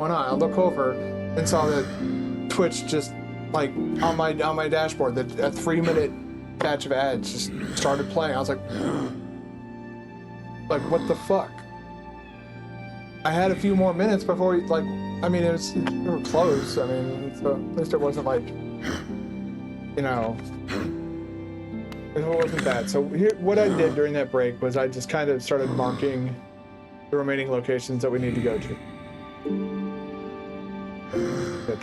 on? I look over and saw that Twitch just like on my dashboard that a 3-minute batch of ads just started playing. I was like what the fuck? I had a few more minutes before like I mean it was we were close. I mean so at least it wasn't like you know it wasn't bad. So here what I did during that break was I just kind of started marking the remaining locations that we need to go to. At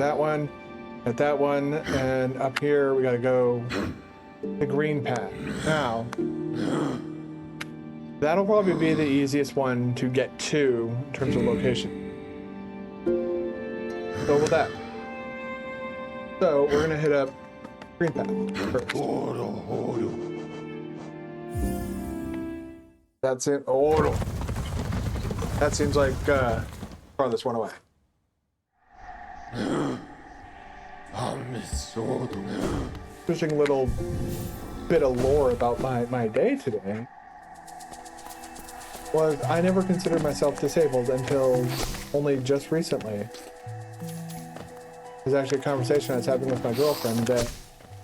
that one, and up here we gotta go the green path. Now, that'll probably be the easiest one to get to in terms of location. So with that. So we're gonna hit up green path first. That's it. Oh, that seems like farthest one away. Interesting little bit of lore about my day today was I never considered myself disabled until only just recently. There's actually a conversation I was having with my girlfriend that,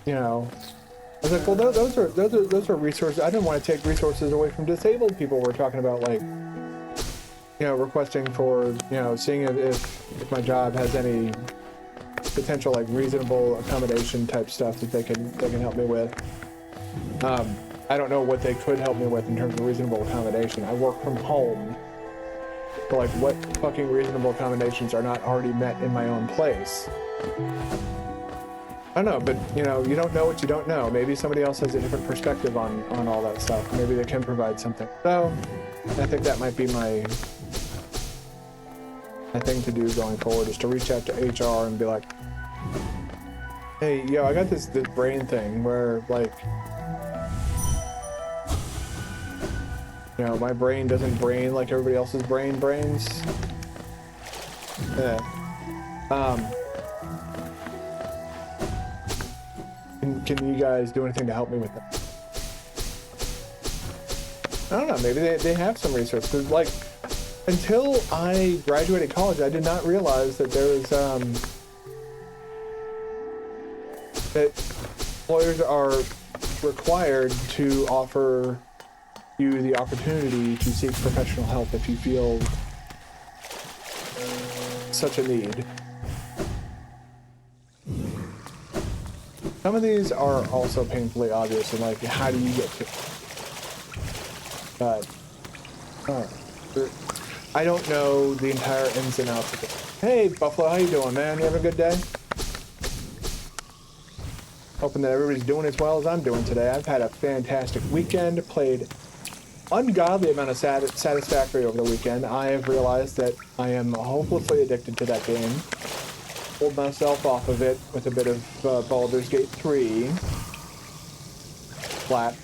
you know, I was like, well, those are resources. I didn't want to take resources away from disabled people. We're talking about like, you know, requesting for, you know, seeing if my job has any potential like reasonable accommodation type stuff that they can help me with. I don't know what they could help me with in terms of reasonable accommodation. I work from home, but like what fucking reasonable accommodations are not already met in my own place? I don't know, but you know, you don't know what you don't know. Maybe somebody else has a different perspective on all that stuff. Maybe they can provide something. So I think that might be my thing to do going forward is to reach out to HR and be like, hey, yo, I got this brain thing where like, you know, my brain doesn't brain like everybody else's brains. Yeah. Can you guys do anything to help me with that? I don't know, maybe they have some resources. Like, until I graduated college, I did not realize that there was, that employers are required to offer you the opportunity to seek professional help if you feel such a need. Some of these are also painfully obvious and like, how do you get to it? But, I don't know the entire ins and outs of it. Hey, Buffalo, how you doing, man? You having a good day? Hoping that everybody's doing as well as I'm doing today. I've had a fantastic weekend, played ungodly amount of Satisfactory over the weekend. I have realized that I am hopelessly addicted to that game. Pulled myself off of it with a bit of Baldur's Gate 3. Flat.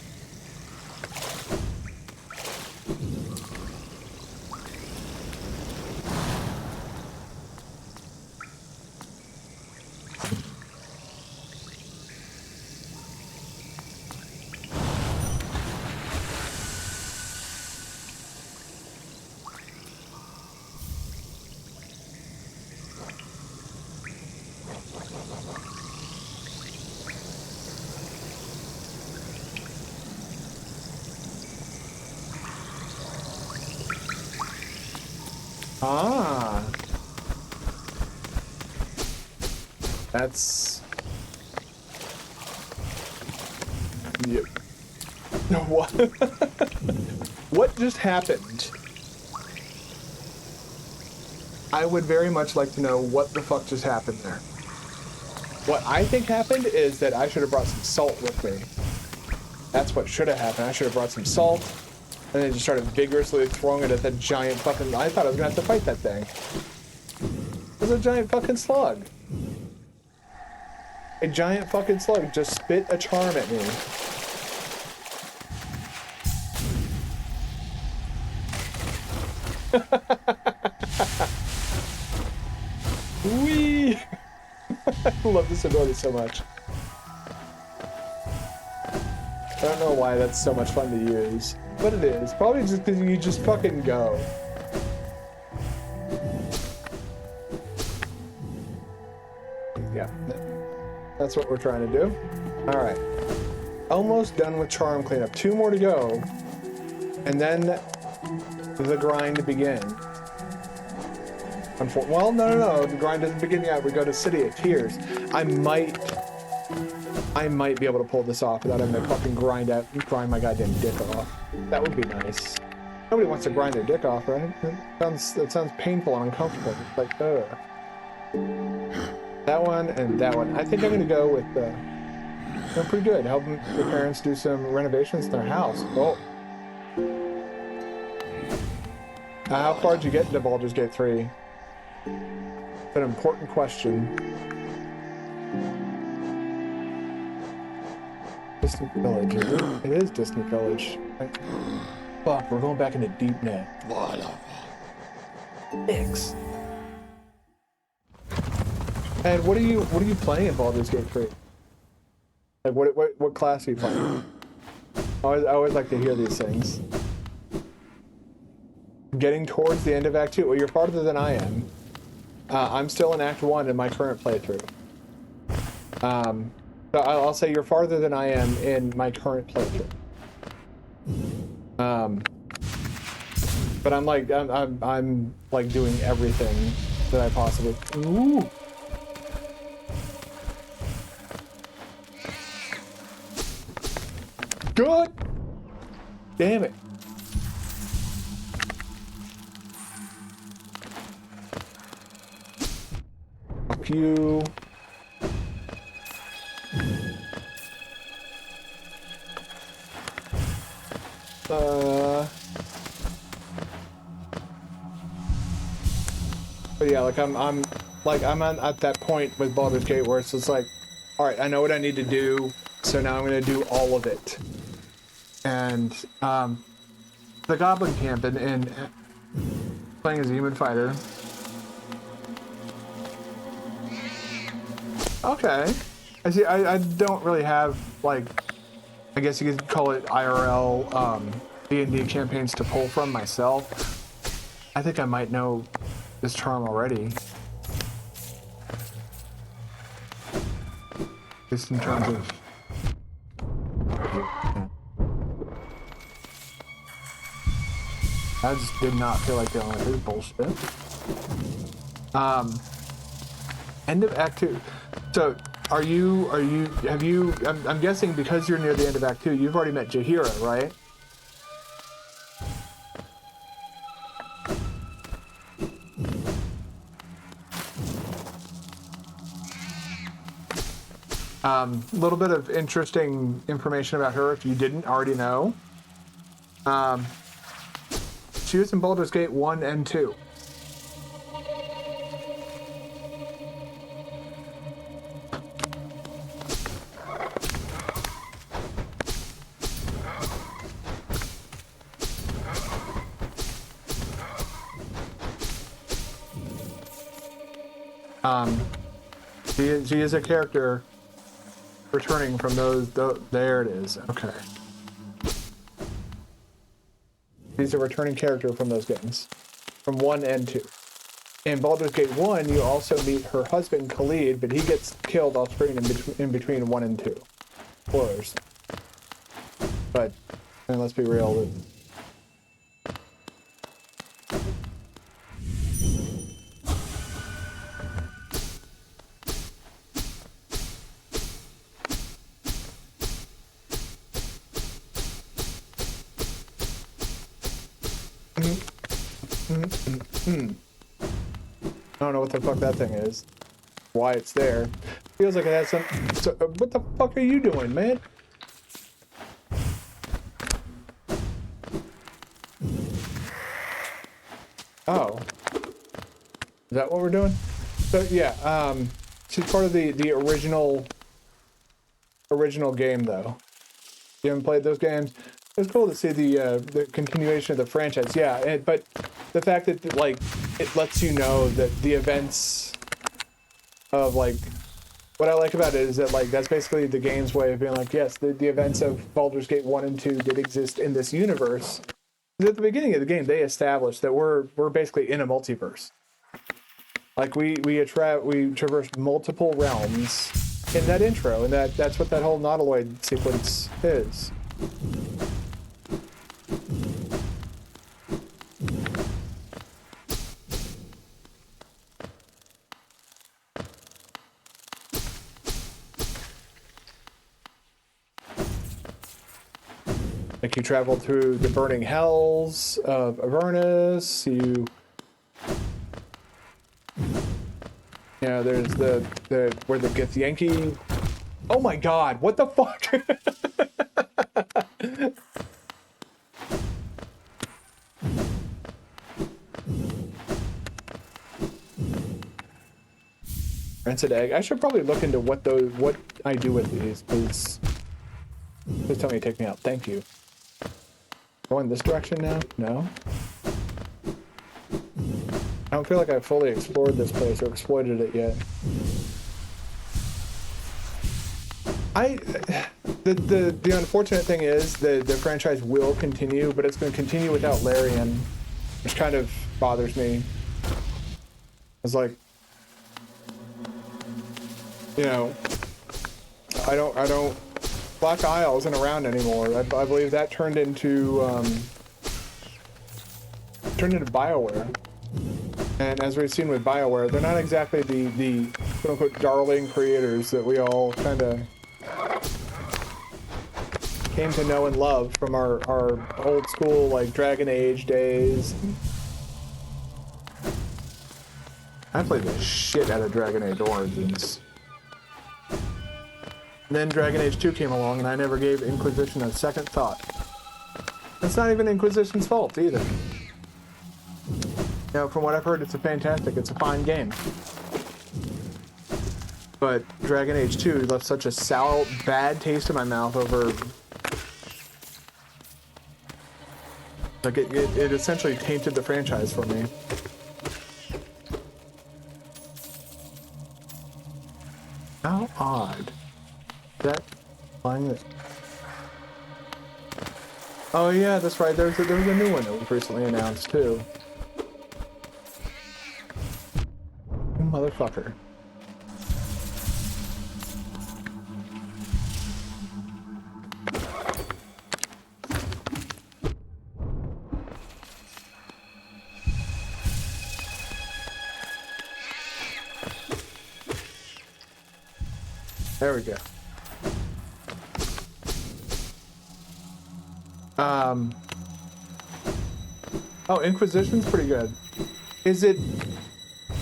Ah. That's... Yep. What? What just happened? I would very much like to know what the fuck just happened there. What I think happened is that I should have brought some salt with me. That's what should have happened. I should have brought some salt. And then just started vigorously throwing it at that giant fucking... I thought I was gonna have to fight that thing. It was a giant fucking slug. A giant fucking slug just spit a charm at me. Whee! I love this ability so much. I don't know why that's so much fun to use. But it is. Probably just because you just fucking go. Yeah. That's what we're trying to do. All right. Almost done with charm cleanup. 2 more to go. And then the grind begins. Well, no. The grind doesn't begin yet. We go to City of Tears. I might be able to pull this off without having to fucking grind my goddamn dick off. That would be nice. Nobody wants to grind their dick off, right? It sounds painful and uncomfortable. It's like, ugh. That one and that one. I think I'm gonna go with they're pretty good. Helping the parents do some renovations in their house. Oh. How far did you get into Baldur's Gate 3? It's an important question. Distant Village. It is Distant Village. Fuck, we're going back into deep net. X. And what are you playing in Baldur's Gate 3? Like what class are you playing? I always like to hear these things. Getting towards the end of Act 2. Well, you're farther than I am. I'm still in Act 1 in my current playthrough. So I'll say you're farther than I am in my current playthrough. But I'm like doing everything that I possibly. Ooh. Good. Damn it. Fuck you. But yeah, like I'm at that point with Baldur's Gate where it's just like, all right, I know what I need to do, so now I'm gonna do all of it. And the Goblin Camp and playing as a human fighter. Okay, I see. I don't really have like, I guess you could call it IRL D&D campaigns to pull from myself. I think I might know this charm already. Just in terms of. I just did not feel like dealing with his bullshit. End of Act 2. So, have you, I'm guessing because you're near the end of Act 2, you've already met Jaheira, right? A little bit of interesting information about her if you didn't already know. She was in Baldur's Gate 1 and 2. She is a character returning from those. There it is. Okay. She's a returning character from those games, from 1 and 2. In Baldur's Gate 1, you also meet her husband, Khalid, but he gets killed off screen in between 1 and 2. Spoilers. But, and let's be real. I don't know what the fuck that thing is. Why it's there. Feels like it has some. So, what the fuck are you doing, man? Oh. Is that what we're doing? So yeah, she's part of the original game though. You haven't played those games? It's cool to see the continuation of the franchise. Yeah, but the fact that like it lets you know that the events of like what I like about it is that like that's basically the game's way of being like, yes, the events of Baldur's Gate 1 and 2 did exist in this universe. At the beginning of the game, they established that we're basically in a multiverse. Like we traversed multiple realms in that intro, and that's what that whole Nautiloid sequence is. Like you traveled through the burning hells of Avernus. You know, there's the where the Githyanki. Oh my God! What the fuck? Rancid egg. I should probably look into what I do with these. Please tell me to take me out. Thank you. Going this direction now? No? I don't feel like I've fully explored this place or exploited it yet. The unfortunate thing is the franchise will continue, but it's going to continue without Larian, which kind of bothers me. It's like, you know, I don't Black Isle isn't around anymore. I believe that turned into BioWare. And as we've seen with BioWare, they're not exactly the quote-unquote darling creators that we all kind of came to know and love from our old school, like, Dragon Age days. I played the shit out of Dragon Age Origins. Then Dragon Age 2 came along, and I never gave Inquisition a second thought. It's not even Inquisition's fault, either. You know, from what I've heard, it's a fine game. But Dragon Age 2 left such a sour, bad taste in my mouth over... Like, it essentially tainted the franchise for me. How odd. That flying it. Oh yeah, that's right. There was a new one that was recently announced too. Motherfucker. There we go. Oh, Inquisition's pretty good. Is it...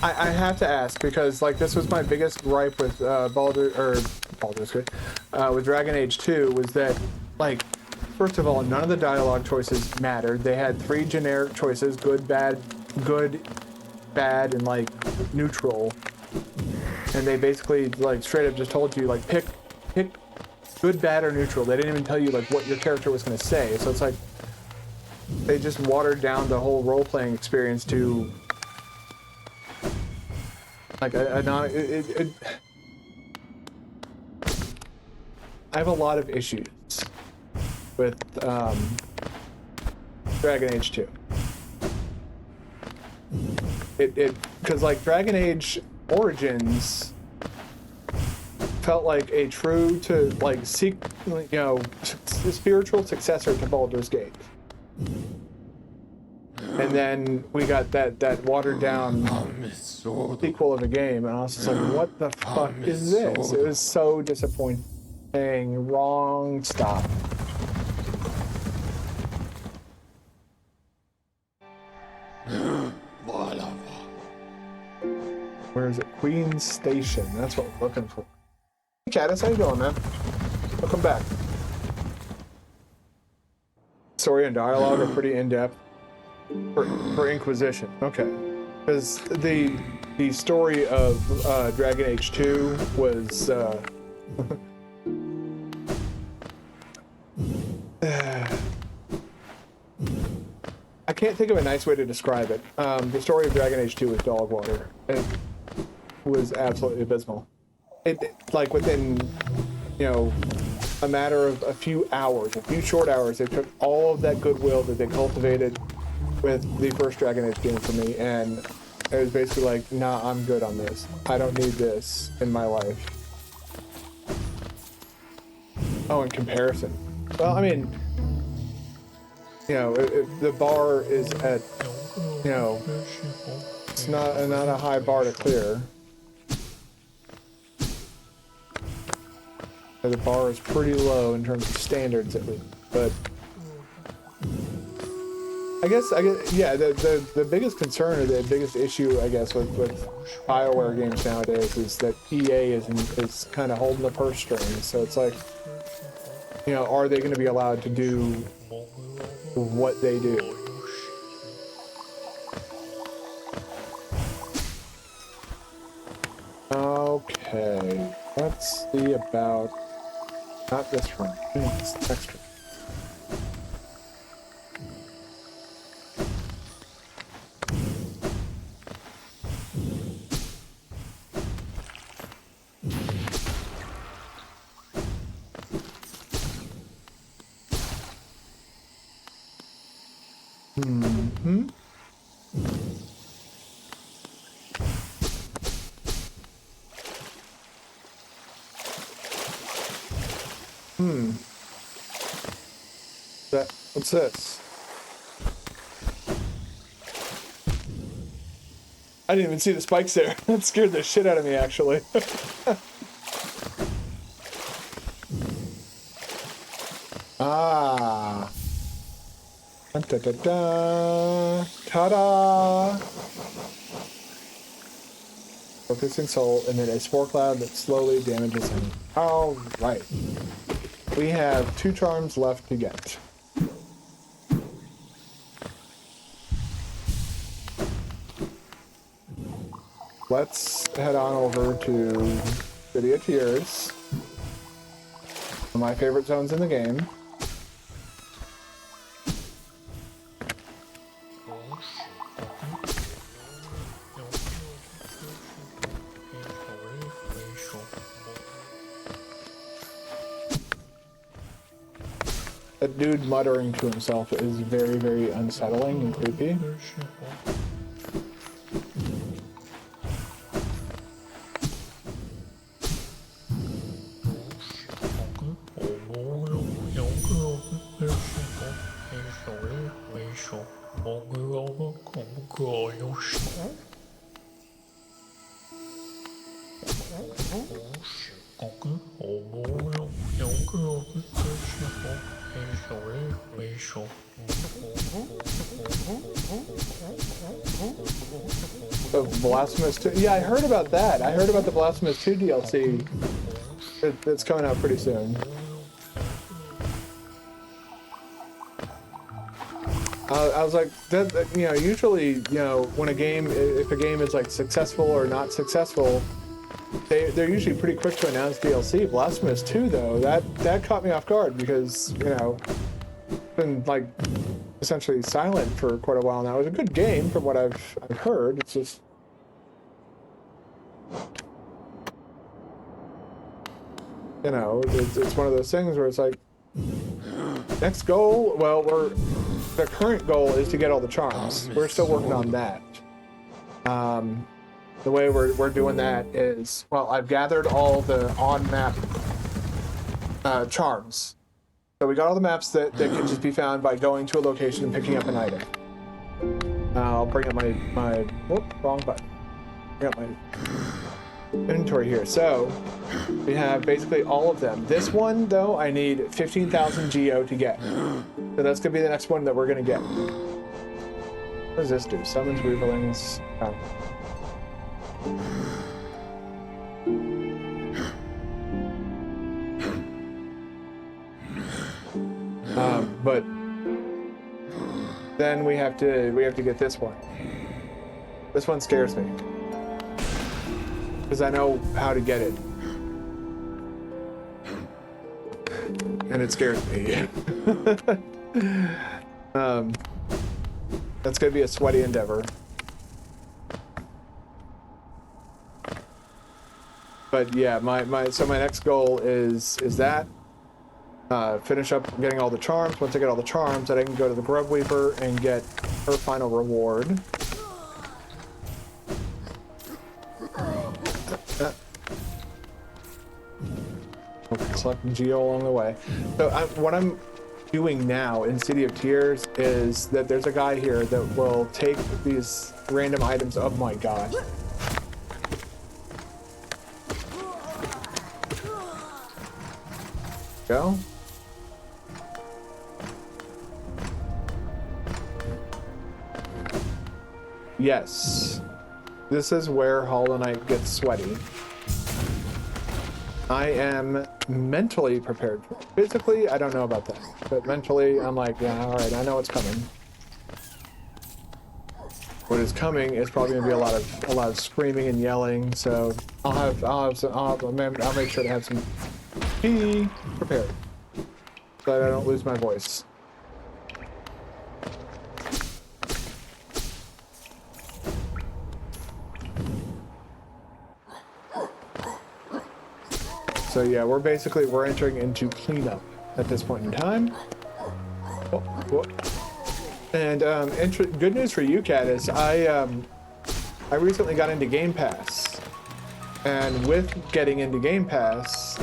I have to ask, because, like, this was my biggest gripe with with Dragon Age 2, was that, like, first of all, none of the dialogue choices mattered. They had 3 generic choices, good, bad, and, like, neutral. And they basically, like, straight up just told you, like, pick good, bad, or neutral. They didn't even tell you, like, what your character was going to say. So it's like, they just watered down the whole role-playing experience to, like, I have a lot of issues with Dragon Age 2. Because, like, Dragon Age Origins felt like a true to, like, spiritual successor to Baldur's Gate. And then we got that watered down sequel of a game, and I was just like, what the fuck is this? It was so disappointing. Wrong stop. Where is it? Queen's Station. That's what we're looking for. Hey, Caddis, how you doing, man? Welcome back. Story and dialogue are pretty in-depth for Inquisition. Okay. Because the story of Dragon Age 2 was... I can't think of a nice way to describe it. The story of Dragon Age 2 was dog water. It was absolutely abysmal. It like within, a matter of a few short hours, they took all of that goodwill that they cultivated with the first Dragon Age game for me and it was basically like, nah, I'm good on this. I don't need this in my life. Oh, in comparison. Well, I mean, you know, if the bar is at, you know, it's not a high bar to clear. So the bar is pretty low in terms of standards, at least. But I guess, yeah. The biggest concern or the biggest issue, I guess, with BioWare games nowadays is that EA is kind of holding the purse strings. So it's like, you know, are they going to be allowed to do what they do? Okay, let's see about not this one, this next one. What's this? I didn't even see the spikes there. That scared the shit out of me, actually. Ah. Da da da. Ta-da! Focusing soul, and then a spore cloud that slowly damages him. All right. We have 2 charms left to get. Let's head on over to City of Tears, one of my favorite zones in the game. That dude muttering to himself is very, very unsettling and creepy. Blasphemous 2. Yeah, I heard about that. I heard about the Blasphemous 2 DLC. It's coming out pretty soon. I was like, you know, usually, you know, when if a game is like successful or not successful, they're usually pretty quick to announce DLC. Blasphemous 2, though, that caught me off guard because, you know, it's been like essentially silent for quite a while now. It was a good game from what I've heard. It's just, you know, it's one of those things where it's like, next goal, well, the current goal is to get all the charms. We're still working on that. The way we're doing that is, well, I've gathered all the on-map charms. So we got all the maps that can just be found by going to a location and picking up an item. I'll bring up my wrong button. Bring up my inventory here. So we have basically all of them. This one, though, I need 15,000 Geo to get. So that's gonna be the next one that we're gonna get. What does this do? Summons Weaverlings. Oh. But then we have to get this one. This one scares me because I know how to get it, and it scares me. That's gonna be a sweaty endeavor. But yeah, my next goal is that. Finish up getting all the charms. Once I get all the charms, then I can go to the Grub Weaver and get her final reward. Collecting geo along the way. So what I'm doing now in City of Tears is that there's a guy here that will take these random items. Oh my god. Go. Yes. This is where Hollow Knight gets sweaty. I am mentally prepared for it. Physically, I don't know about that. But mentally, I'm like, yeah, alright, I know what's coming. What is coming is probably gonna be a lot of screaming and yelling, so I'll make sure to have some tea prepared. So that I don't lose my voice. So yeah, we're entering into cleanup at this point in time. And good news for you, Kat, is I recently got into Game Pass, and with getting into Game Pass,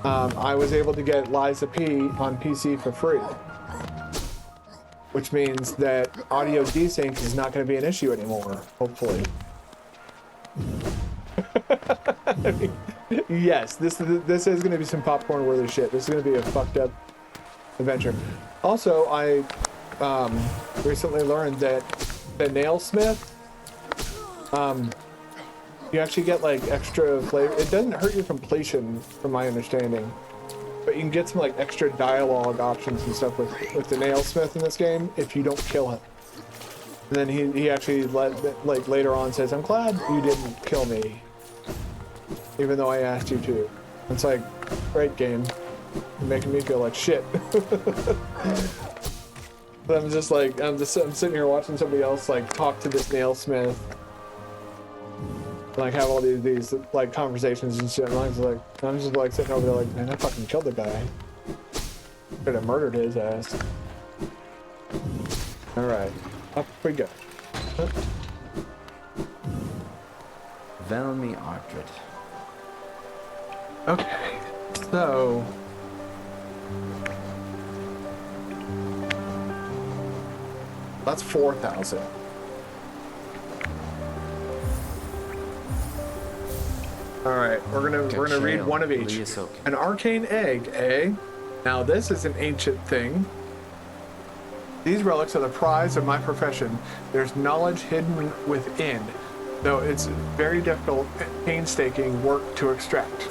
I was able to get Liza P on PC for free, which means that audio desync is not going to be an issue anymore, hopefully. I mean, yes, this is going to be some popcorn-worthy shit. This is going to be a fucked up adventure. Also, I recently learned that the Nailsmith, you actually get like extra flavor. It doesn't hurt your completion, from my understanding, but you can get some like extra dialogue options and stuff with the Nailsmith in this game if you don't kill him. And then he actually like later on says, "I'm glad you didn't kill me, even though I asked you to." It's like, great game. You're making me feel like shit. But I'm just like, I'm sitting here watching somebody else like talk to this Nailsmith, like have all these like conversations and shit. And I'm just like sitting over there like, man, I fucking killed the guy. Could have murdered his ass. All right, up we go. Velmi Ardred. Okay, so that's 4,000. All right, we're gonna read one of each. An arcane egg, eh? Now this is an ancient thing. These relics are the prize of my profession. There's knowledge hidden within, though it's very difficult, painstaking work to extract.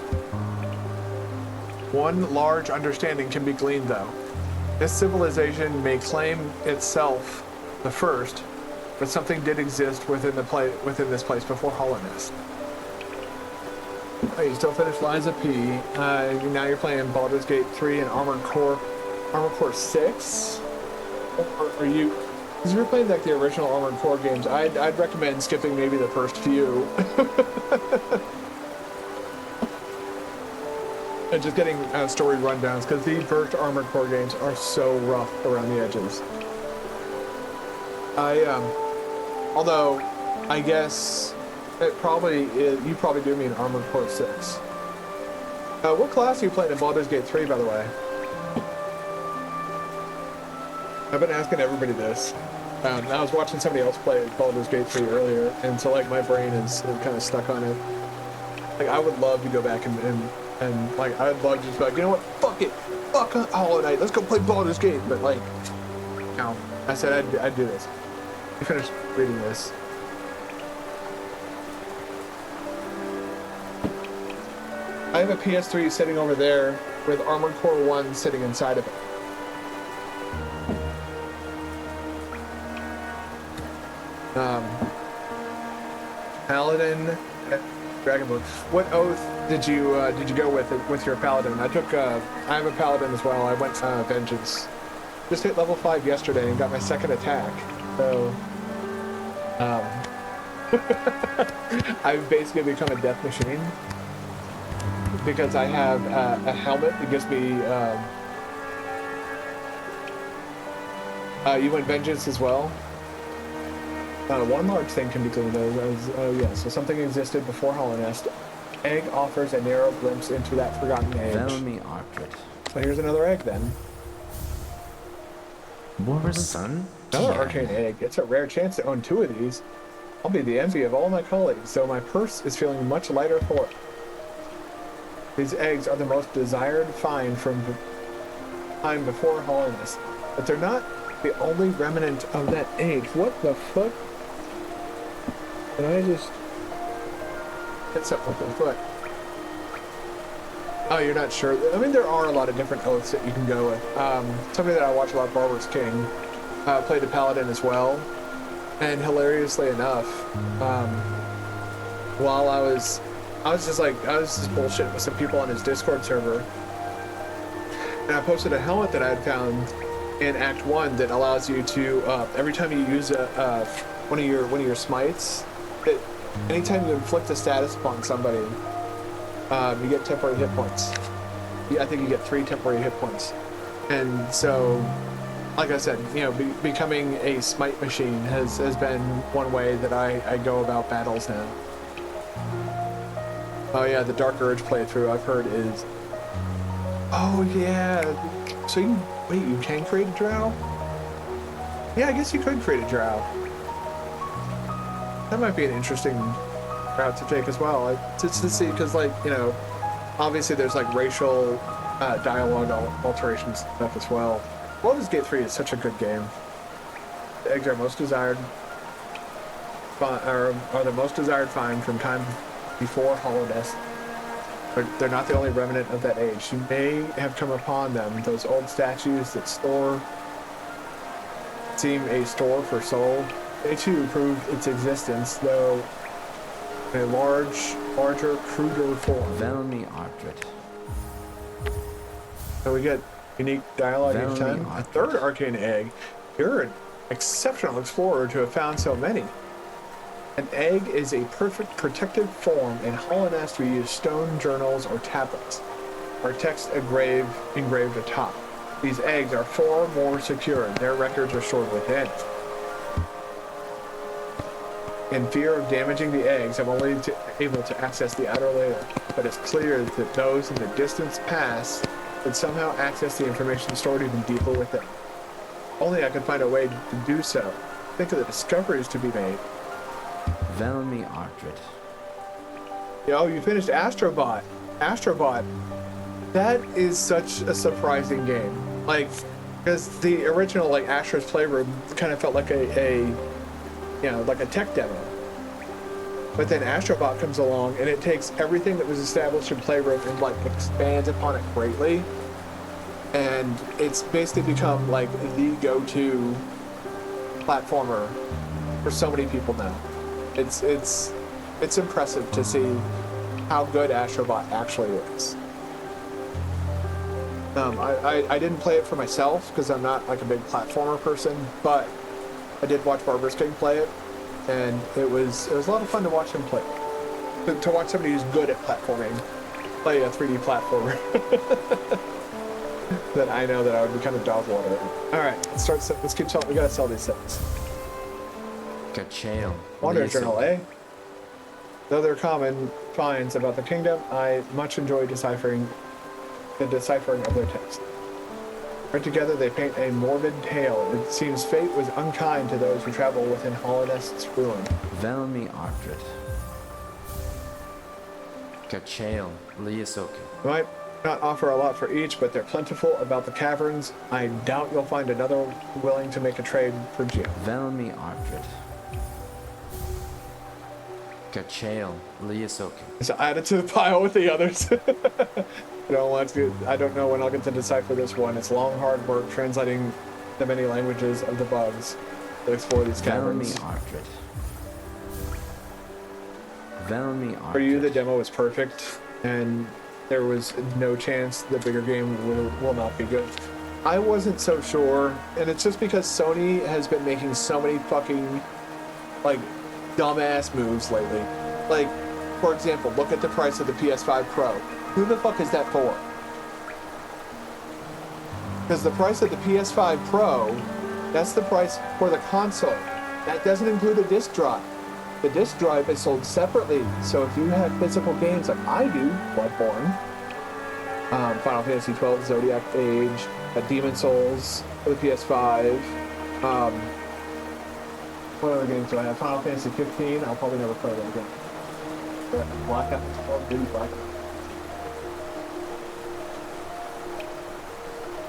One large understanding can be gleaned, though. This civilization may claim itself the first, but something did exist within this place before Hollownest. Oh, you still finished Liza P. Now you're playing Baldur's Gate 3 and Armored Core 6? Or are you... Because you're playing like the original Armored Core games, I'd recommend skipping maybe the first few. And just getting story rundowns, because the first Armored Core games are so rough around the edges. Although, I guess... It probably is, you probably do mean Armored Core 6. What class are you playing in Baldur's Gate 3, by the way? I've been asking everybody this. I was watching somebody else play Baldur's Gate 3 earlier, and so like my brain is kind of stuck on it. Like I would love to go back and like I'd love to just be like, you know what, fuck it, fuck Hollow Knight, let's go play Baldur's Gate. But like, no, I said I'd do this. You finished reading this. I have a PS3 sitting over there with Armored Core 1 sitting inside of it. Paladin, Dragonbone. What oath did you go with your Paladin? I have a Paladin as well. I went Vengeance. Just hit level 5 yesterday and got my second attack. So, I've basically become a death machine. Because I have a helmet that gives me, you went Vengeance as well? One large thing can be gleaned as oh yeah, so something existed before Hollow Nest. Egg offers a narrow glimpse into that forgotten age. Velmi Arctret. So here's another egg then. More sun? Another Yeah. arcane egg. It's a rare chance to own 2 of these. I'll be the envy of all my colleagues, so my purse is feeling much lighter for it. These eggs are the most desired find from the time before Hollow Nest, but they're not the only remnant of that age. What the fuck? Did I just hit something with my foot? Oh, you're not sure? I mean, there are a lot of different oaths that you can go with. Somebody that I watch a lot, Barbarous King, played a paladin as well. And hilariously enough, while I was just bullshitting with some people on his Discord server. And I posted a helmet that I had found in Act 1 that allows you to, every time you use one of your smites, that anytime you inflict a status upon somebody, you get temporary hit points. I think you get 3 temporary hit points. And so, like I said, you know, becoming a smite machine has been one way that I go about battles now. Oh yeah, the Dark Urge playthrough I've heard is... Oh yeah, so you can create a drow? Yeah, I guess you could create a drow. That might be an interesting route to take as well. Just to see, because like, you know, obviously there's like racial dialogue alterations and stuff as well. Baldur's Gate 3 is such a good game. The eggs are most desired, are the most desired find from time before Hollow Nest. But they're not the only remnant of that age. You may have come upon them, those old statues that seem a store for soul. They too proved its existence, though in a larger, cruder form. Velmi Arctret. So we get unique dialogue each Velmi time. A Arctret. third arcane egg. You're an exceptional explorer to have found so many. An egg is a perfect protective form. In Hollow Nest, we use stone journals or tablets, or text engraved atop. These eggs are far more secure. Their records are stored within. In fear of damaging the eggs, I'm only able to access the outer layer, but it's clear that those in the distant past would somehow access the information stored even deeper within. Only I could find a way to do so. Think of the discoveries to be made. Velmi Arctret. Yo, you finished Astrobot. Astrobot. That is such a surprising game. Like, because the original, like, Astra's Playroom kind of felt like a tech demo. But then Astrobot comes along and it takes everything that was established in Playroom and, like, expands upon it greatly. And it's basically become, like, the go-to platformer for so many people now. It's impressive to see how good Astrobot actually is. I didn't play it for myself because I'm not like a big platformer person, but I did watch Barbarous King play it, and it was a lot of fun to watch him play. To watch somebody who's good at platforming play a 3D platformer. That I know that I would be kind of dog water. All right, let's keep selling. We gotta sell these things. Kachael. Wonder Journal, eh? Though they're common finds about the kingdom, I much enjoy deciphering of their text. Read together, they paint a morbid tale. It seems fate was unkind to those who travel within Hollow Nest's ruin. Velmi Arctret. Kachael. Liasoke. I might not offer a lot for each, but they're plentiful about the caverns. I doubt you'll find another willing to make a trade for Geo. Velmi Arctret. Kachael. Liasoke. So add it to the pile with the others. I don't know when I'll get to decipher this one. It's long, hard work translating the many languages of the bugs that explore these Velmi caverns. Arctret. Velmi Arctret. For you, the demo was perfect, and there was no chance the bigger game will not be good. I wasn't so sure, and it's just because Sony has been making so many fucking, like, dumbass moves lately. Like, for example, look at the price of the PS5 Pro. Who the fuck is that for? Because the price of the PS5 Pro, that's the price for the console. that doesn't include a disc drive. The disc drive is sold separately. So if you have physical games like I do, Bloodborne, Final Fantasy XII, Zodiac Age, Demon Souls for the PS5. What other games do I have? Final Fantasy 15. I'll probably never play that again. Blackout. Blackout.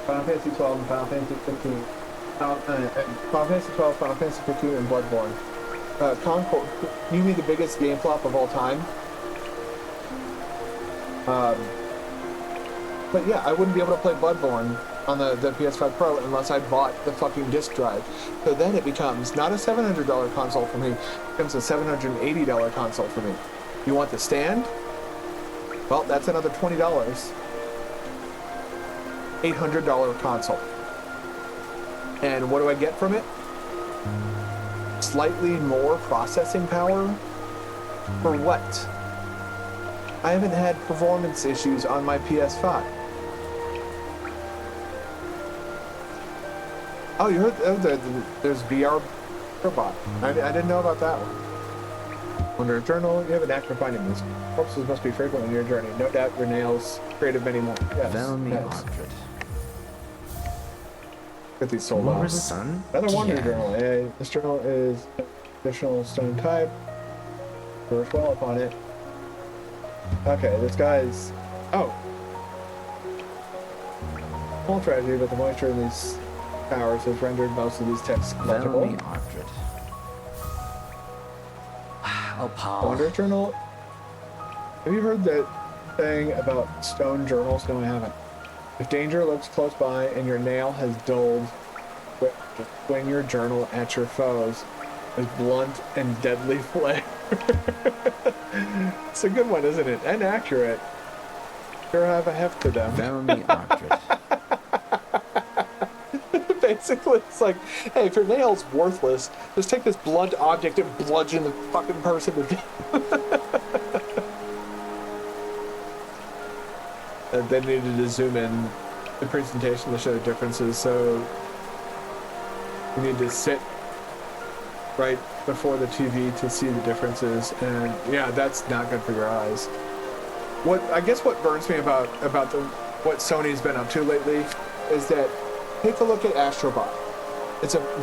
Final Fantasy 12 and Final Fantasy 15. Final Fantasy 12, Final Fantasy 15, and Bloodborne. Concord, you mean the biggest game flop of all time? But yeah, I wouldn't be able to play Bloodborne on the PS5 Pro unless I bought the fucking disc drive. So then it becomes not a $700 console for me, it becomes a $780 console for me. You want the stand? Well, that's another $20. $800 console. And what do I get from it? Slightly more processing power? For what? I haven't had performance issues on my PS5. Oh, you heard there's VR robot. I didn't know about that one. Under a journal, you have an act of finding these. Corpses must be frequent on your journey. No doubt your nails created many more. Yes. Velmi Yes. Arctret. Get these sold More off. sun? Another wonder Yeah. journal. This journal is additional stone type. Works well upon it. Okay, this guy's. Oh. Small tragedy, but the moisture in these towers has rendered most of these texts legible. Velmi Arctret. Oh, Paul. Wonder journal. Have you heard that thing about stone journals? No, I haven't. If danger lurks close by and your nail has dulled, swing your journal at your foes with blunt and deadly flare. It's a good one, isn't it? And accurate. Sure have a heft to them. Velmi Arctret. Basically, it's like, hey, if your nail's worthless, just take this blunt object and bludgeon the fucking person to death. And they needed to zoom in the presentation to show differences, so you need to sit right before the TV to see the differences, and yeah, that's not good for your eyes. What I guess what burns me about what Sony's been up to lately is that take a look at Astro Bot.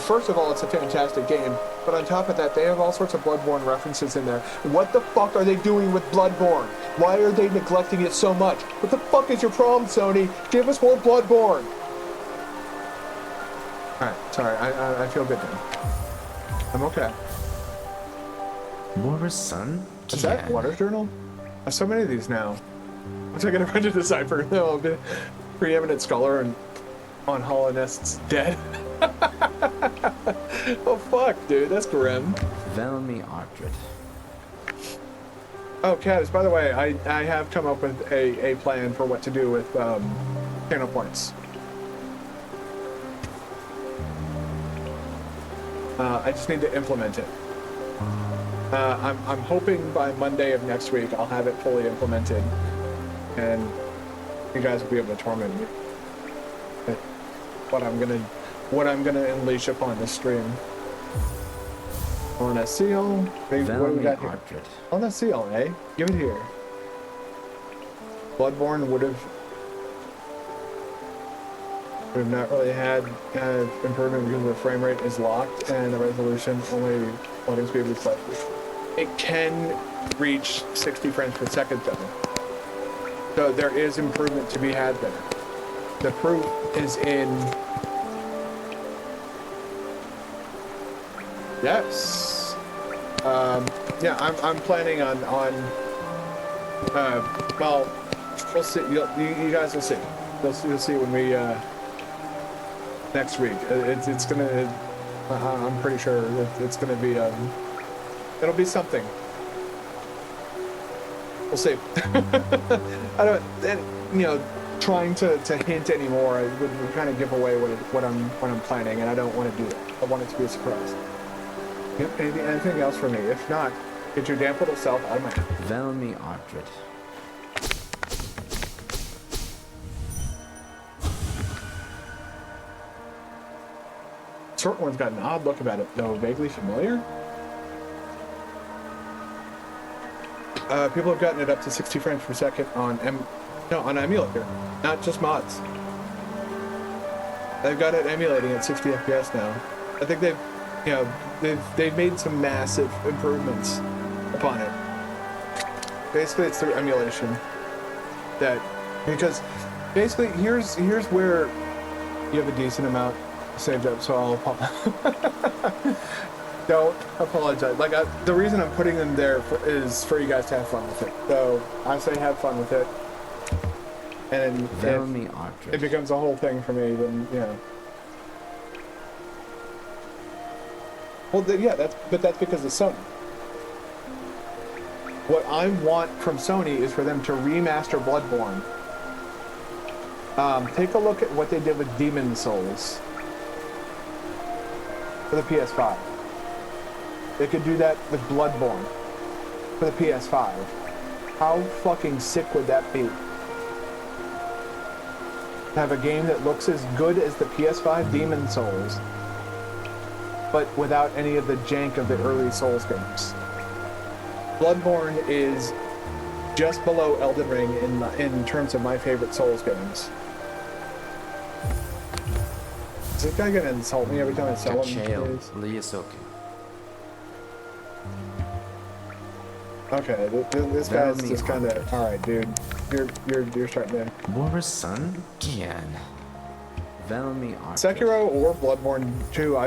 First of all, it's a fantastic game, but on top of that, they have all sorts of Bloodborne references in there. What the fuck are they doing with Bloodborne? Why are they neglecting it so much? What the fuck is your problem, Sony? Give us more Bloodborne! Alright, sorry, I feel good now. I'm okay. More sun? Is that Water Journal? I have so many of these now. What's I gonna try to decipher? No, I'll be preeminent scholar and on Hollow Nest's dead. Oh fuck, dude, that's grim. Velmi Arctret. Oh, Kaz, by the way, I have come up with a plan for what to do with channel points. I just need to implement it. I'm hoping by Monday of next week I'll have it fully implemented, and you guys will be able to torment me. What I'm gonna unleash upon the stream. On a seal. What do we Velmi got here? Arctret. On a seal, eh? Give it here. Bloodborne would have not really had improvement because the frame rate is locked and the resolution only loading speed is like it can reach 60 frames per second though. So there is improvement to be had there. The proof is in. Yes. Yeah, I'm planning on well, we'll see. You guys will see. You'll see when we next week. It's gonna. I'm pretty sure it's gonna be it'll be something. We'll see. I don't. Trying to hint anymore would kind of give away what I'm planning, and I don't want to do that. I want it to be a surprise. Anything else for me? If not, get your damn little self out of my house. Velmi Arctret. short one's got an odd look about it, though vaguely familiar. People have gotten it up to 60 frames per second on on emulator, not just mods. They've got it emulating at 60 FPS now. I think they've made some massive improvements upon it. Basically, it's through emulation because basically here's where you have a decent amount saved up, so I'll don't apologize. Like the reason I'm putting them there is for you guys to have fun with it. So I say have fun with it, and if it becomes a whole thing for me, then Well, that's because of Sony. What I want from Sony is for them to remaster Bloodborne. Take a look at what they did with Demon Souls for the PS5. They could do that with Bloodborne for the PS5. How fucking sick would that be? Have a game that looks as good as the PS5 Demon Souls, but without any of the jank of the early Souls games. Bloodborne is just below Elden Ring in terms of my favorite Souls games. Is this guy gonna insult me every time I sell him? Okay, this guy's just kind of all right, dude. You're starting to. Sekiro or Bloodborne 2,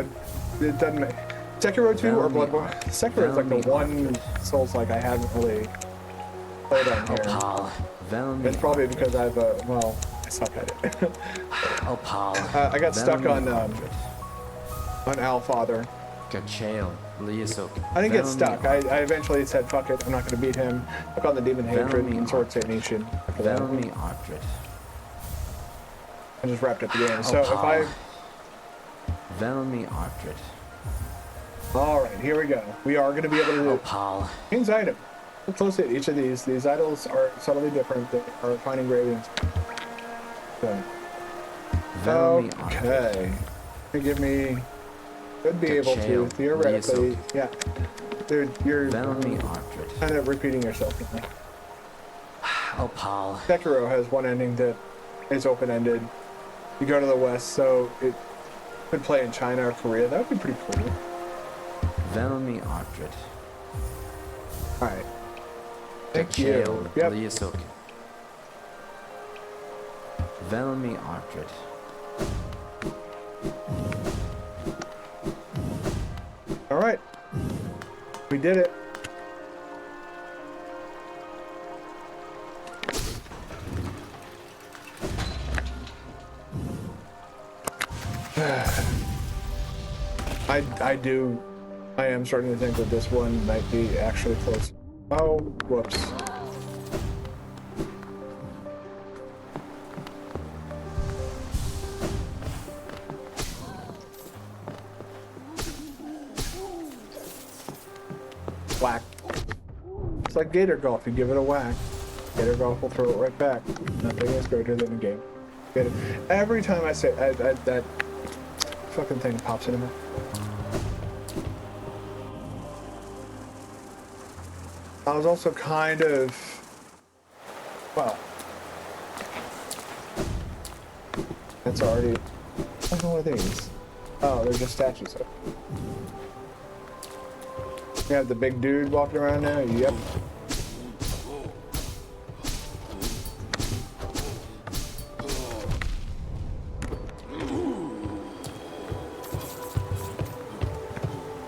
it doesn't make Sekiro 2 or Bloodborne. Sekiro is like the one Souls like I haven't really played on here. It's probably because I suck at it. I got stuck on Allfather. I didn't get stuck. I eventually said, fuck it, I'm not going to beat him. I got the Demon Hatred and Sword St. Nation. I just wrapped up the game. So if I... Alright, here we go. We are going to be able to do King's item. Look closely at each of these. These idols are subtly different. They are fine engravings. So. Okay. Give me... Could be able to, theoretically. Yeah. Dude, you're kind of repeating yourself. Sekiro has one ending that is open-ended. You go to the west, so it could play in China or Korea. That would be pretty cool. Alright. Thank you. Yep. Alright. We did it. I am starting to think that this one might be actually close. Oh, whoops. Whack. It's like Gator Golf, you give it a whack. Gator Golf will throw it right back. Nothing is greater than a game. Get it? Every time I say that fucking thing pops into me. I was also kind of, well, that's already, I don't know what are these? Oh, they're just statues. You have the big dude walking around now? Yep.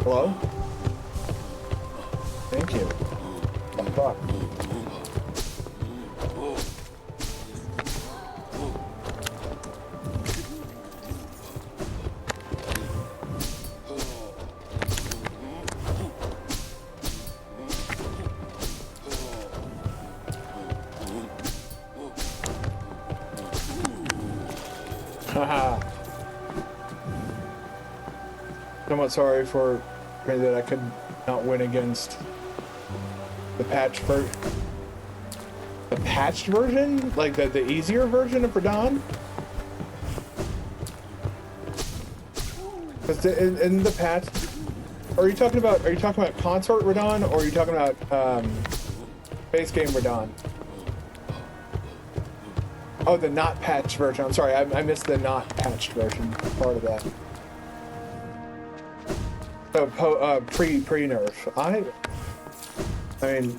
Hello? Thank you. Fuck. Haha. Somewhat sorry for me that I could not win against the patched version. The patched version? Like the easier version of Radahn? Because in the patch, are you talking about Consort Radon, or are you talking about base game Radon? Oh, the not patched version. I'm sorry, I missed the not patched version part of that. So pre nerf. I mean,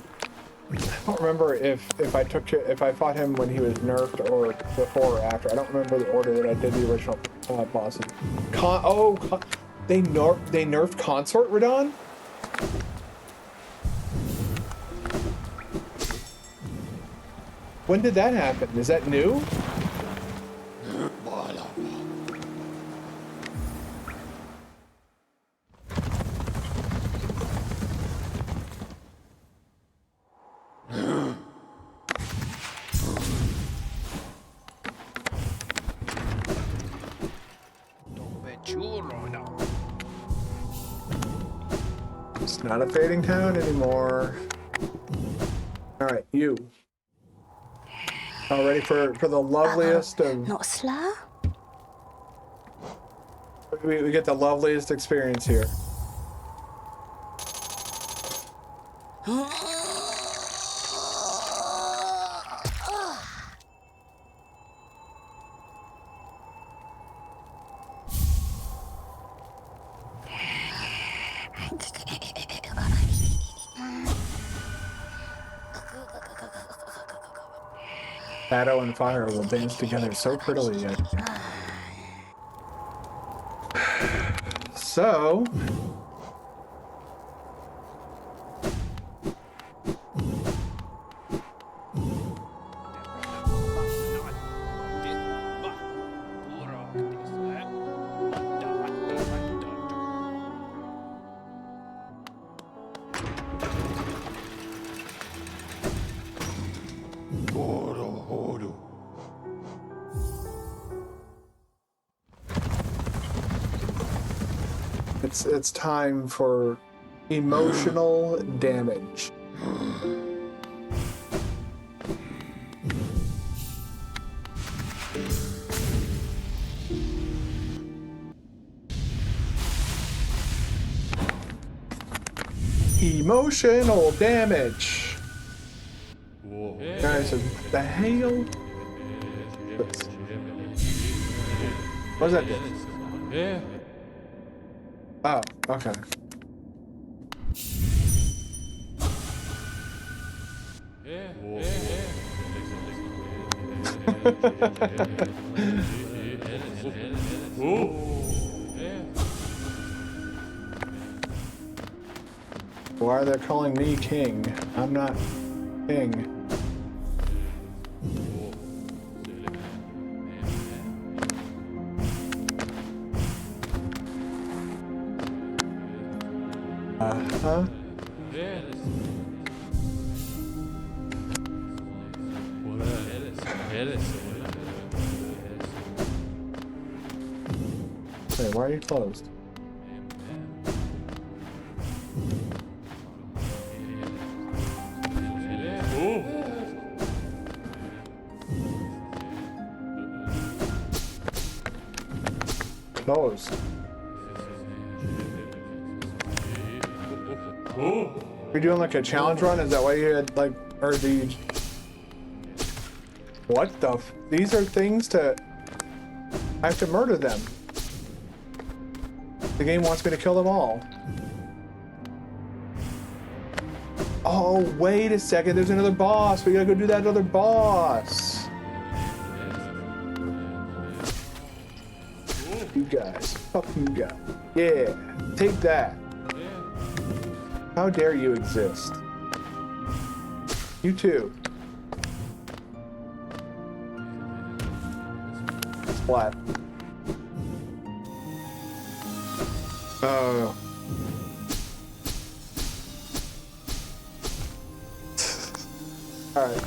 I don't remember if I fought him when he was nerfed or before or after. I don't remember the order that I did the original bosses. They nerfed Consort Radon? When did that happen? Is that new? It's not a fading town anymore. All right, you. All ready for the loveliest of... Not slow? We get the loveliest experience here. Shadow and fire will dance together so prettily yet. So... It's time for emotional damage. Emotional damage. Guys, what the hell? What does that do? Oh, okay. Why are they calling me king? I'm not king. Huh? Wait, why are you closed? Closed. You're doing like a challenge run? Is that why you had like, or do you... What the f... These are things to... I have to murder them. The game wants me to kill them all. Oh, wait a second. There's another boss. We gotta go do that other boss. You guys. Fuck you guys. Yeah. Take that. How dare you exist? You too. Splat. Oh. Alright.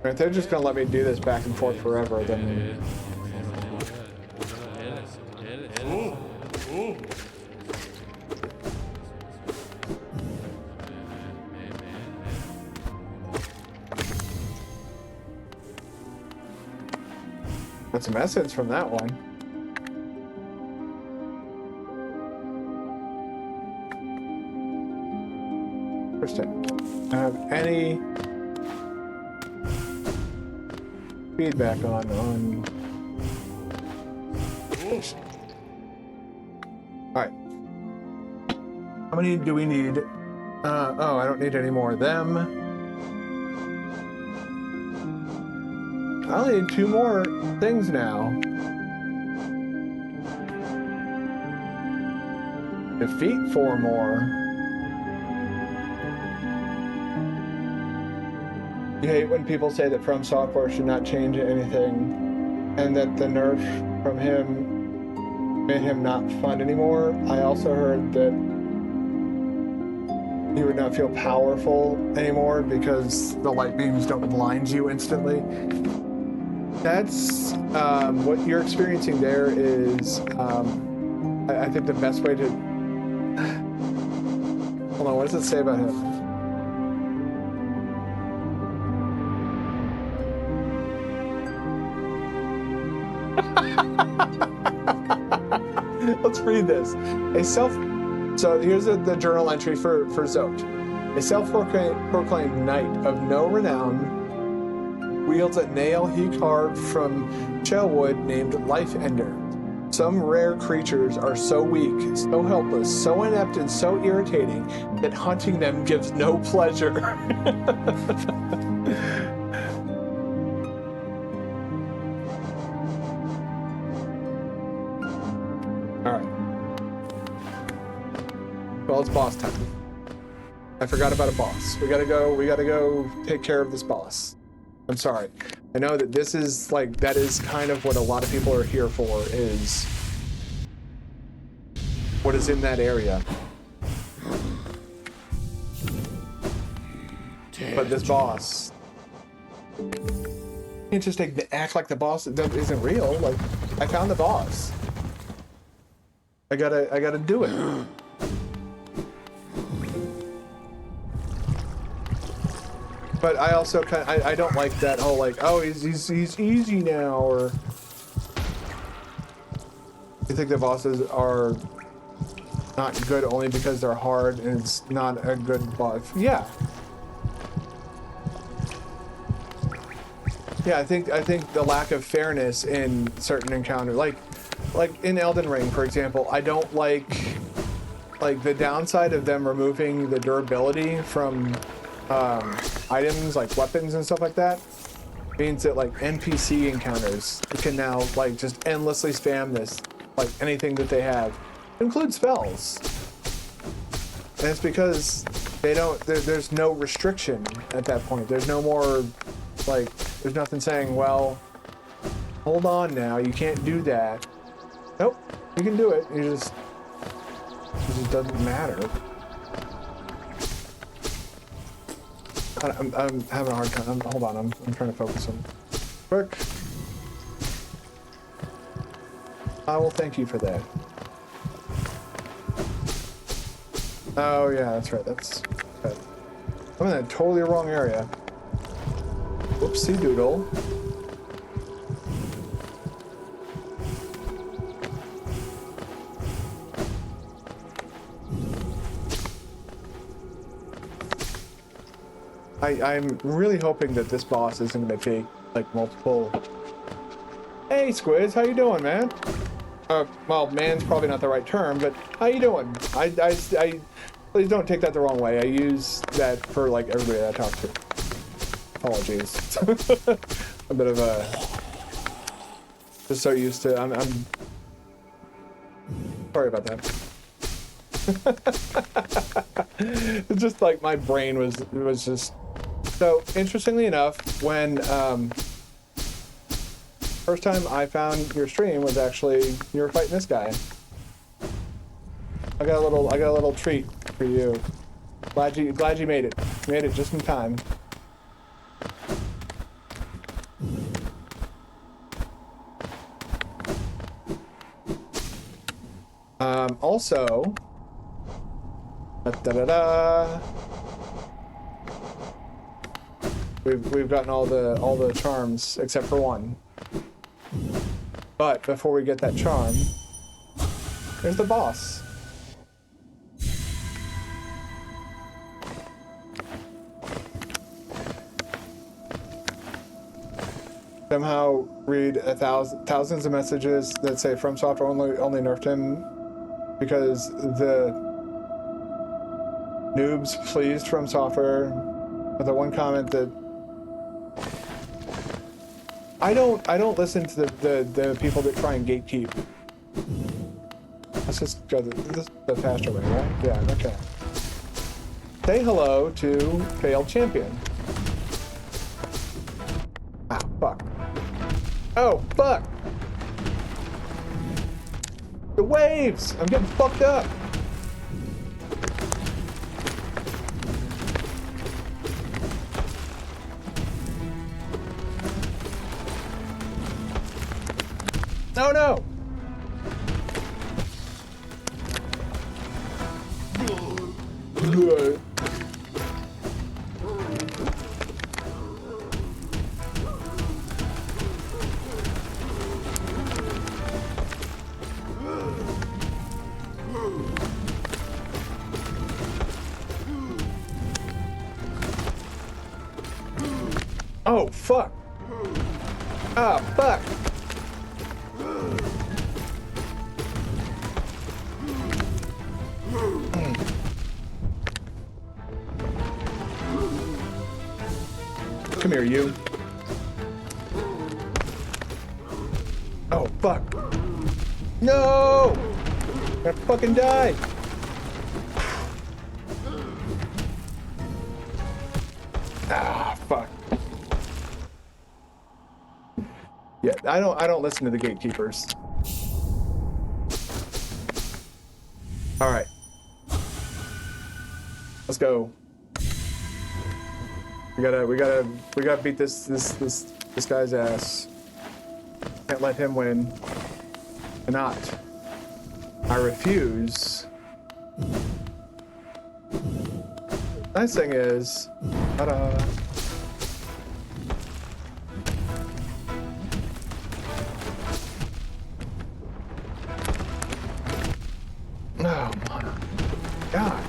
If they're just gonna let me do this back and forth forever, then... What's a message from that one? Interesting. I don't have any feedback on. All right. How many do we need? Oh, I don't need any more of them. I only need 2 more things now. Defeat 4 more. You hate when people say that From Software should not change anything, and that the nerf from him made him not fun anymore. I also heard that he would not feel powerful anymore because the light beams don't blind you instantly. That's what you're experiencing there is, I think the best way to... Hold on, what does it say about him? Let's read this. So here's the journal entry for Zote. A self-proclaimed knight of no renown wields a nail he carved from Chelwood named Life Ender. Some rare creatures are so weak, so helpless, so inept, and so irritating that hunting them gives no pleasure. Well, it's boss time. I forgot about a boss. We gotta go take care of this boss. I'm sorry. I know that this is like, that is kind of what a lot of people are here for, is what is in that area. But this boss, you can't just act like the boss isn't real. Like, I found the boss. I gotta do it. But I also I don't like that whole like, oh, he's easy now, or you think the bosses are not good only because they're hard and it's not a good boss. Yeah, I think the lack of fairness in certain encounters, like in Elden Ring, for example, I don't like the downside of them removing the durability from items like weapons and stuff like that means that like NPC encounters can now like just endlessly spam this, like anything that they have, include spells, and it's because they don't, there's no restriction at that point. There's no more, like, there's nothing saying, well, hold on now, you can't do that. Nope, you can do it, it just doesn't matter. I'm having a hard time. Hold on, I'm trying to focus on quick. I will thank you for that. Oh yeah, that's right. That's good. I'm in a totally wrong area. Whoopsie doodle. I'm really hoping that this boss isn't going to take like multiple. Hey Squiz, how you doing, man? Well, man's probably not the right term, but how you doing? I please don't take that the wrong way. I use that for like everybody that I talk to. Apologies. A bit of a, just so used to. I'm sorry about that. It's just like my brain was just. So, interestingly enough, when first time I found your stream was actually you were fighting this guy. I got a little treat for you. Glad you made it. You made it just in time. Also, we've gotten all the charms except for one. But before we get that charm, here's the boss. Somehow read thousands of messages that say From Software only nerfed him because the noobs pleased From Software with the one comment that I don't listen to the people that try and gatekeep. Let's just go the faster way, right? Yeah, okay. Say hello to failed champion. Ah, fuck. Oh, fuck! The waves! I'm getting fucked up! No, no! Oh, fuck! Ah, fuck! Come here, you. Oh, fuck. No! I'm gonna fucking die! Ah, fuck. Yeah, I don't listen to the gatekeepers. All right. Let's go. We gotta beat this guy's ass. Can't let him win. Cannot. I refuse. Nice thing is, ta-da. Oh my God.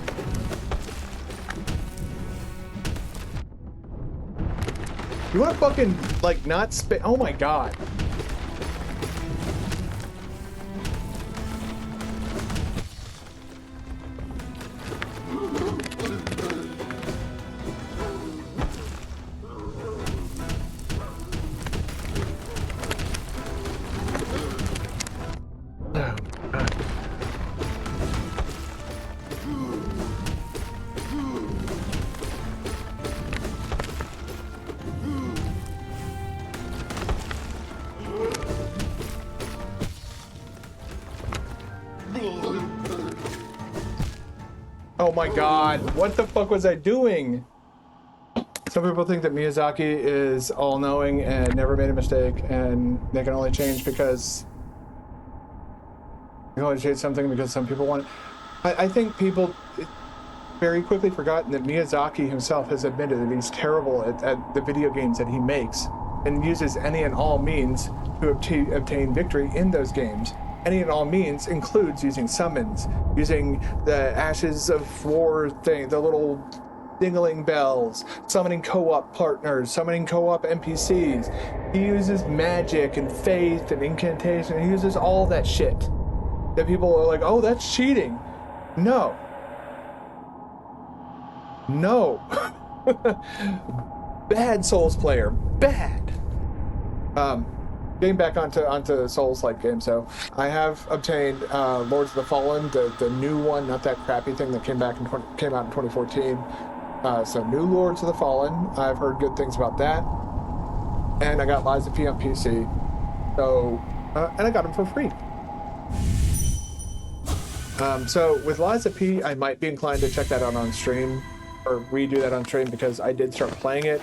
You wanna fucking, like, not spit? Oh my God. Oh my God, what the fuck was I doing? Some people think that Miyazaki is all-knowing and never made a mistake, and they can only change because you can only change something because some people want it. I think people very quickly forgotten that Miyazaki himself has admitted that he's terrible at the video games that he makes and uses any and all means to obtain victory in those games. Any and all means includes using summons, using the Ashes of War thing, the little dingling bells, summoning co-op partners, summoning co-op NPCs. He uses magic and faith and incantation. He uses all that shit. That people are like, oh, that's cheating. No. No. Bad Souls player. Bad. Getting back onto Souls-like games, so I have obtained Lords of the Fallen, the new one, not that crappy thing that came out in 2014. So new Lords of the Fallen. I've heard good things about that, and I got Lies of P on PC. So and I got them for free. So with Lies of P, I might be inclined to check that out on stream or redo that on stream because I did start playing it.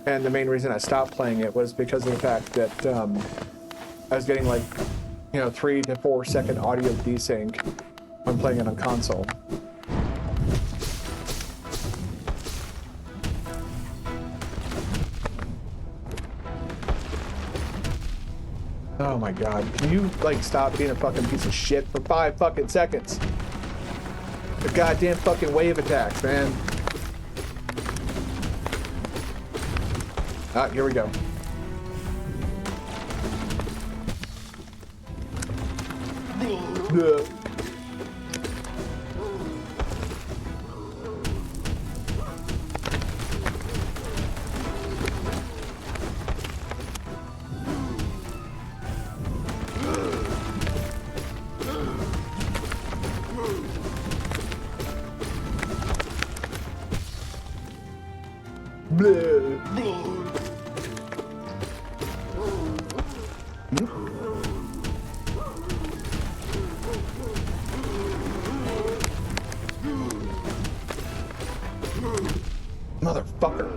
And the main reason I stopped playing it was because of the fact that I was getting like, 3 to 4 second audio desync when playing it on console. Oh my god. Can you, like, stop being a fucking piece of shit for 5 fucking seconds? The goddamn fucking wave attacks, man. Ah, here we go. Bleh. Motherfucker.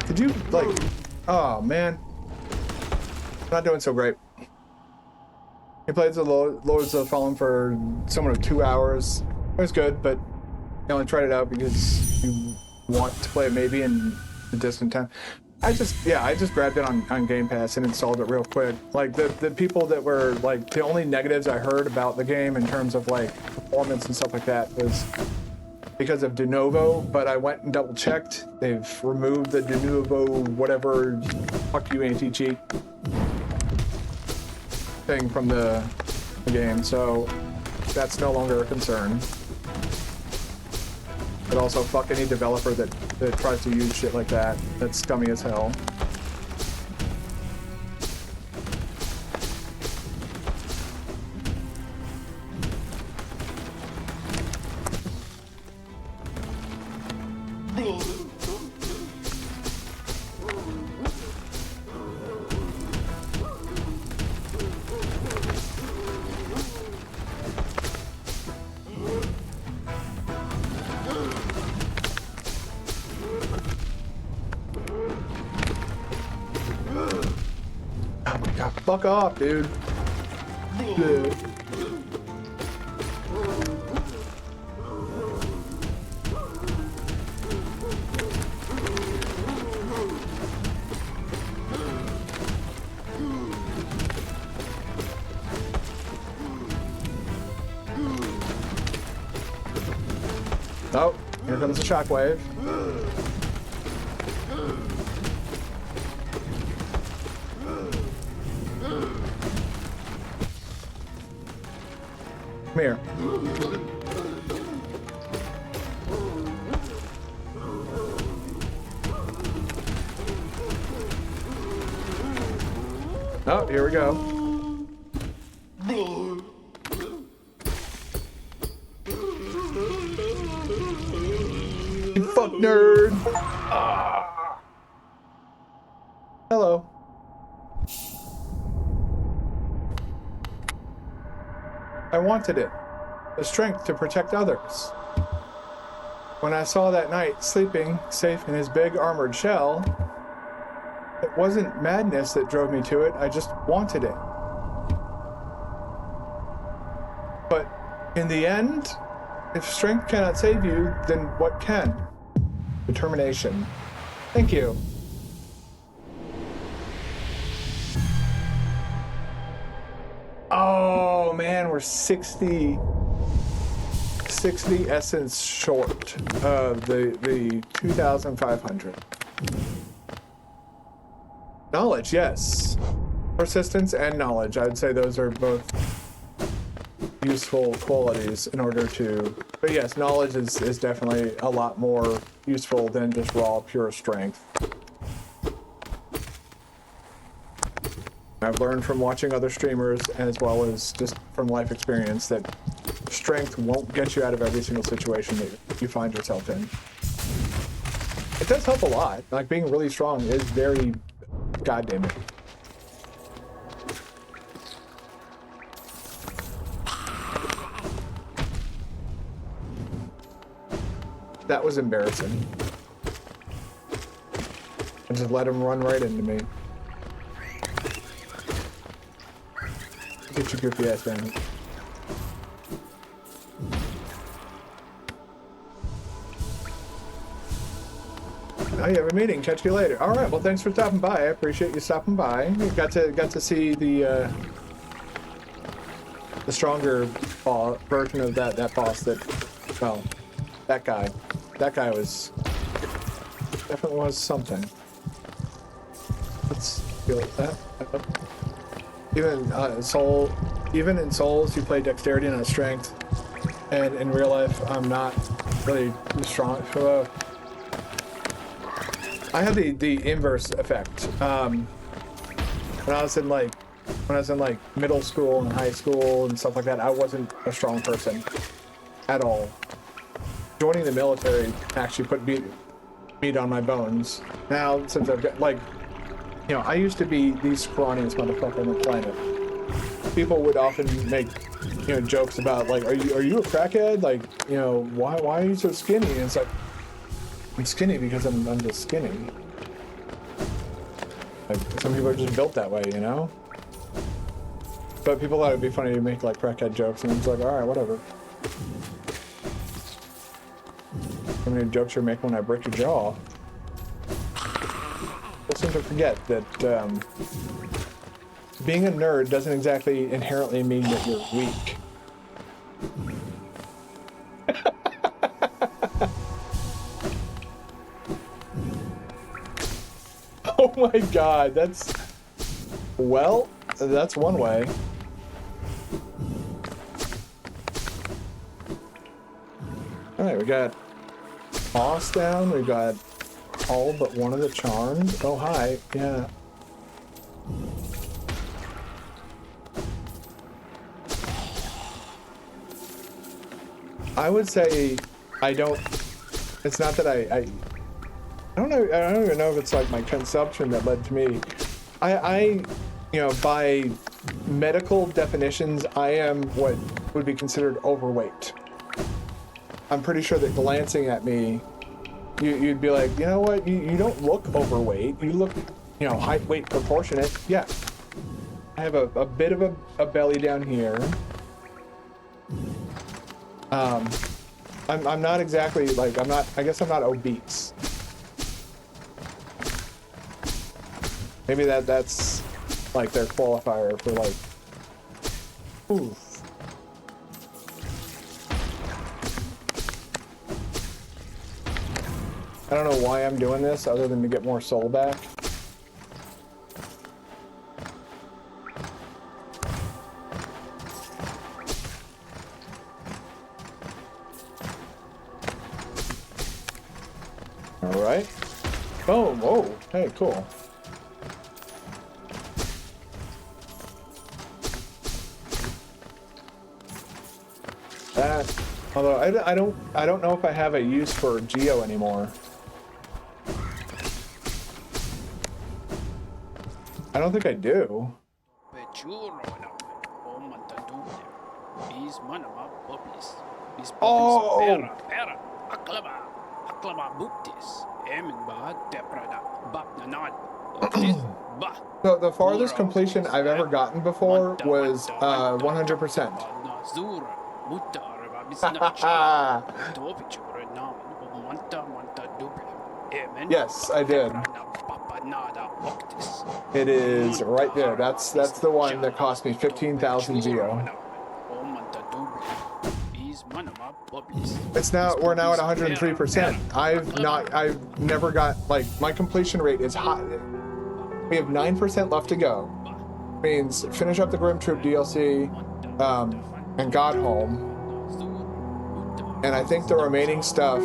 Could you, like... Oh, man. Not doing so great. He played the Lords of the Fallen for somewhat of 2 hours. It was good, but you only tried it out because you want to play it maybe in a distant time. I just grabbed it on Game Pass and installed it real quick. Like, the people that were, like, the only negatives I heard about the game in terms of, like, performance and stuff like that was because of de novo, but I went and double checked. They've removed the de novo whatever fuck you anti-cheat thing from the game, so that's no longer a concern. But also fuck any developer that tries to use shit like that. That's scummy as hell. Fuck off, dude. Yeah. Oh, here comes the shockwave. Come here. Oh, here we go. You fuck nerd. Ah. Hello. I wanted it. The strength to protect others. When I saw that knight sleeping safe in his big armored shell, it wasn't madness that drove me to it, I just wanted it. But in the end, if strength cannot save you, then what can? Determination. Thank you. Oh man, we're 60 essence short of the 2,500. Knowledge, yes. Persistence and knowledge. I'd say those are both useful qualities in order to... But yes, knowledge is definitely a lot more useful than just raw, pure strength. I've learned from watching other streamers as well as just from life experience that strength won't get you out of every single situation that you find yourself in. It does help a lot. Like, being really strong is very goddamn it. That was embarrassing. I just let him run right into me. Get your goofy ass down. Oh, you have a meeting. Catch you later. All right. Well, thanks for stopping by. I appreciate you stopping by. You got to see the stronger version of that boss. Well, that guy was definitely was something. Let's feel that. Even in Souls, you play dexterity and not strength, and in real life, I'm not really strong. I have the inverse effect. When I was in middle school and high school and stuff like that, I wasn't a strong person at all. Joining the military actually put meat on my bones. Now, since I've got I used to be the scrawniest motherfucker on the planet. People would often make jokes about are you a crackhead? Why are you so skinny? And it's like, I'm skinny because I'm just skinny. Some people are just built that way, But people thought it'd be funny to make crackhead jokes, and it's like, all right, whatever. How many jokes you're making when I break your jaw? People seem to forget that being a nerd doesn't exactly inherently mean that you're weak. Oh my god, that's one way. Alright, we got boss down, we got all but one of the charms. Oh hi, yeah. I would say it's not that I don't know. I don't even know if it's my consumption that led to me. By medical definitions, I am what would be considered overweight. I'm pretty sure that glancing at me, you'd be like, you know what? You don't look overweight. You look, height weight proportionate. Yeah. I have a bit of a belly down here. I'm not exactly I guess I'm not obese. Maybe that's their qualifier for oof. I don't know why I'm doing this other than to get more soul back. All right. Boom. Oh, hey, cool. Although I don't know if I have a use for Geo anymore. I don't think I do. Oh! So the farthest completion I've ever gotten before was 100%. Yes, I did. It is right there. That's the one that cost me 15,000 Geo. We're now at 103%. I've never got my completion rate is high. We have 9% left to go. Means finish up the Grim Troop DLC and Godhome. And I think the remaining stuff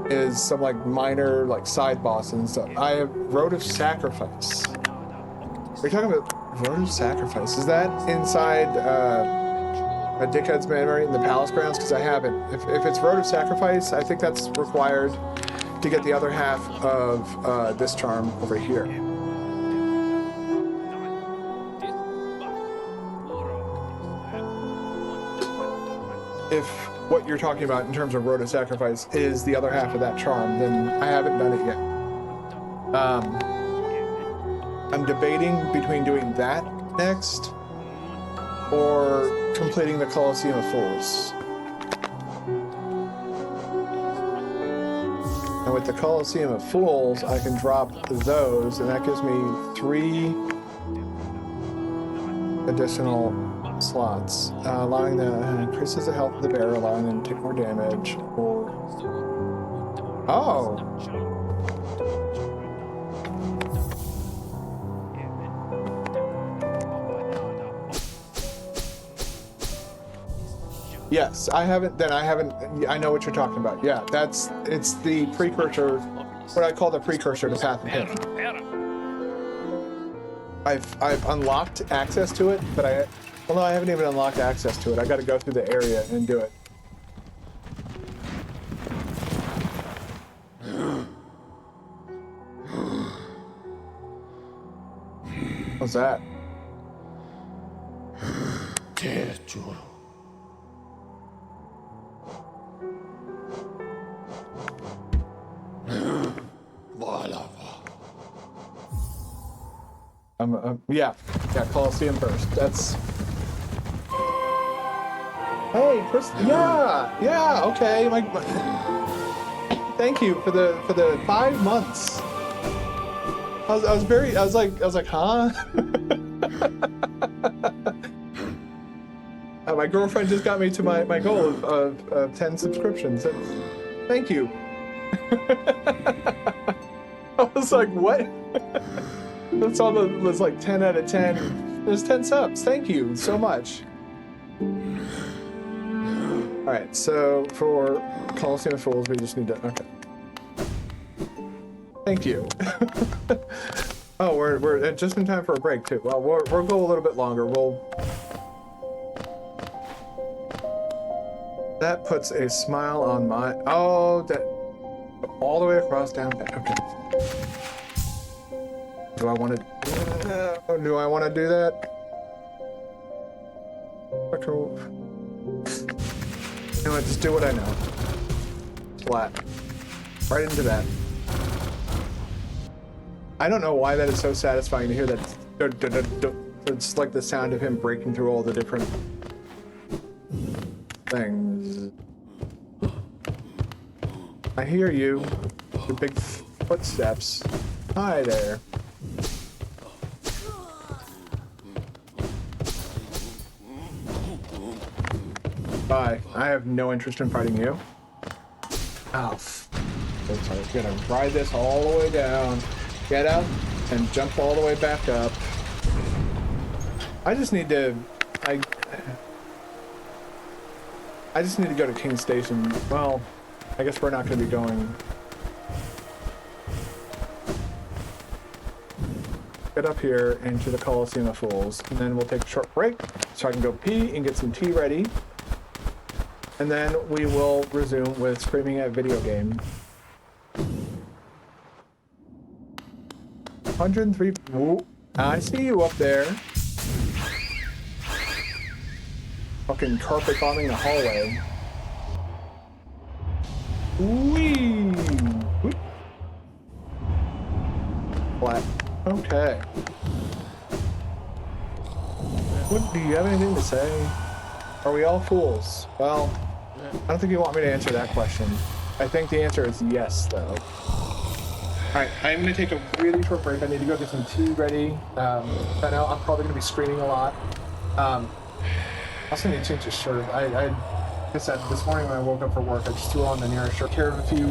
is some minor side boss and stuff. I have Road of Sacrifice. Are you talking about Road of Sacrifice? Is that inside a Dickhead's Memory in the Palace Grounds? Because I haven't. If it's Road of Sacrifice, I think that's required to get the other half of this charm over here. If what you're talking about in terms of Road of Sacrifice is the other half of that charm, then I haven't done it yet. I'm debating between doing that next or completing the Colosseum of Fools. And with the Colosseum of Fools, I can drop those, and that gives me 3 additional slots, allowing the increases the health of the bear, allowing them to take more damage. Or oh. Yes, I haven't. I know what you're talking about. Yeah, it's the precursor, what I call the precursor to Path of Pain. I've unlocked access to it, but I haven't even unlocked access to it. I got to go through the area and do it. What's that? Yeah, Colosseum Burst. That's. Hey, Chris. Yeah. Okay. Thank you for the 5 months. I was like, huh? My girlfriend just got me to my goal of 10 subscriptions. Thank you. I was like, what? That's all that was like 10 out of 10. There's 10 subs. Thank you so much. Alright, so for Colosseum of Fools, we just need to. Okay. Thank you. Oh, we're just in time for a break too. Well, we'll go a little bit longer. That puts a smile on my. Oh, that all the way across down. Okay. Do I want to do that? Control. You know what? Just do what I know. Flat. Right into that. I don't know why that is so satisfying to hear that. It's like the sound of him breaking through all the different things. I hear you. The big footsteps. Hi there. Bye. I have no interest in fighting you. Oh, so sorry. I'm gonna ride this all the way down, get up, and jump all the way back up. I just need to. I just need to go to King Station. Well, I guess we're not going to be going. Get up here into the Colosseum of Fools, and then we'll take a short break so I can go pee and get some tea ready. And then we will resume with Screaming at Video Game. 103. Ooh, I see you up there. Fucking carpet bombing the hallway. Whee! Whee. Flat. Okay. What, do you have anything to say? Are we all fools? Well, I don't think you want me to answer that question. I think the answer is yes, though. Alright, I'm going to take a really short break. I need to go get some tea ready. I know I'm probably going to be screaming a lot. I also need to change the shirt. I said, this morning when I woke up for work, I just threw on the nearest shirt. Care of a few